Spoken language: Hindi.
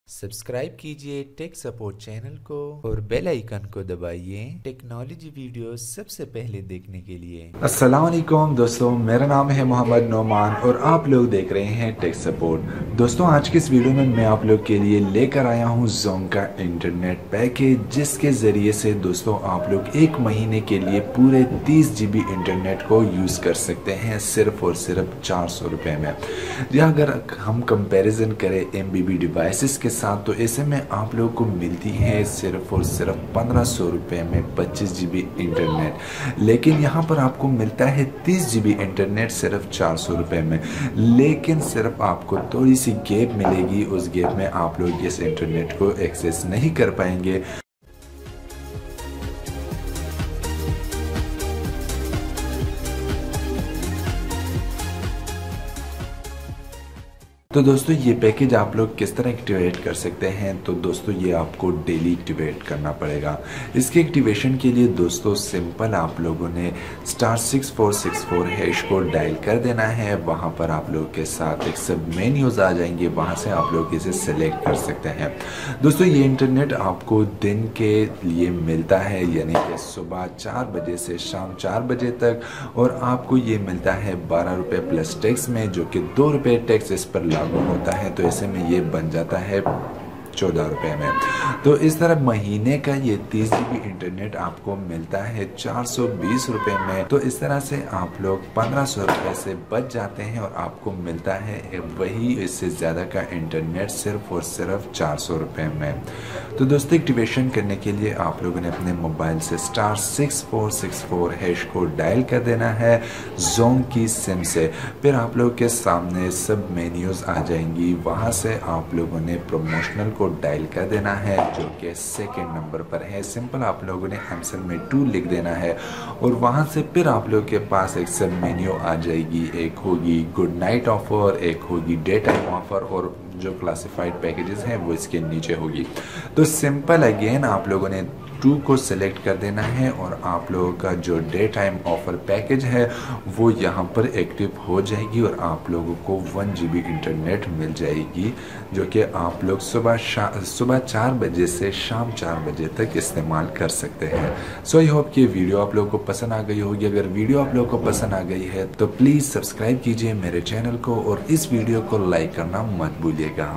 सब्सक्राइब कीजिए टेक सपोर्ट चैनल को और बेल आइकन को दबाइए टेक्नोलॉजी वीडियो सबसे पहले देखने के लिए। अस्सलाम वालेकुम दोस्तों, मेरा नाम है मोहम्मद नोमान और आप लोग देख रहे हैं टेक सपोर्ट। दोस्तों, आज की इस वीडियो में मैं आप लोग के लिए लेकर आया हूं जोंग का इंटरनेट पैकेज, जिसके ज़रिए से दोस्तों आप लोग एक महीने के लिए पूरे 30 GB इंटरनेट को यूज़ कर सकते हैं सिर्फ और सिर्फ 400 रुपये में। या अगर हम कंपैरिजन करें MBB डिवाइसेस के साथ, तो ऐसे में आप लोगों को मिलती है सिर्फ और सिर्फ 1500 रुपये में 25 GB इंटरनेट। लेकिन यहाँ पर आपको मिलता है 30 GB इंटरनेट सिर्फ 400 रुपये में। लेकिन सिर्फ आपको थोड़ी सी गैप मिलेगी, उस गैप में आप लोग इस इंटरनेट को एक्सेस नहीं कर पाएंगे। तो दोस्तों, ये पैकेज आप लोग किस तरह एक्टिवेट कर सकते हैं? तो दोस्तों, ये आपको डेली एक्टिवेट करना पड़ेगा। इसके एक्टिवेशन के लिए दोस्तों सिंपल आप लोगों ने *6464# को डायल कर देना है। वहाँ पर आप लोग के साथ एक सब मेन्यूज आ जाएंगे, वहाँ से आप लोग इसे सेलेक्ट कर सकते हैं। दोस्तों, ये इंटरनेट आपको दिन के लिए मिलता है, यानी कि सुबह 4 बजे से शाम 4 बजे तक, और आपको ये मिलता है 12 रुपये प्लस टैक्स में, जो कि 2 रुपये टैक्स इस पर लागू होता है। तो ऐसे में ये बन जाता है 14 रुपये में। तो इस तरह महीने का ये 30 GB इंटरनेट आपको मिलता है 420 रुपये में। तो इस तरह से आप लोग 1500 रुपये से बच जाते हैं और आपको मिलता है वही इससे ज़्यादा का इंटरनेट सिर्फ और सिर्फ 400 रुपये में। तो दोस्तों, एक्टिवेशन करने के लिए आप लोगों ने अपने मोबाइल से *6464# को डायल कर देना है जोंग की सिम से। फिर आप लोग के सामने सब मेन्यूज आ जाएंगी, वहाँ से आप लोगों ने प्रमोशनल को डायल कर देना है, जो कि सेकंड नंबर पर है। सिंपल आप लोगों ने आंसर में 2 लिख देना है, और वहां से फिर आप लोग के पास एक सब मेन्यू आ जाएगी। एक होगी गुड नाइट ऑफर, एक होगी डे टाइम ऑफर, और जो क्लासिफाइड पैकेजेस हैं वो इसके नीचे होगी। तो सिंपल अगेन आप लोगों ने 2 को सिलेक्ट कर देना है, और आप लोगों का जो डे टाइम ऑफर पैकेज है वो यहाँ पर एक्टिव हो जाएगी, और आप लोगों को 1 GB इंटरनेट मिल जाएगी, जो कि आप लोग सुबह 4 बजे से शाम 4 बजे तक इस्तेमाल कर सकते हैं। सो आई होप कि वीडियो आप लोगों को पसंद आ गई होगी। अगर वीडियो आप लोगों को पसंद आ गई है तो प्लीज़ सब्सक्राइब कीजिए मेरे चैनल को, और इस वीडियो को लाइक करना मत भूलिएगा।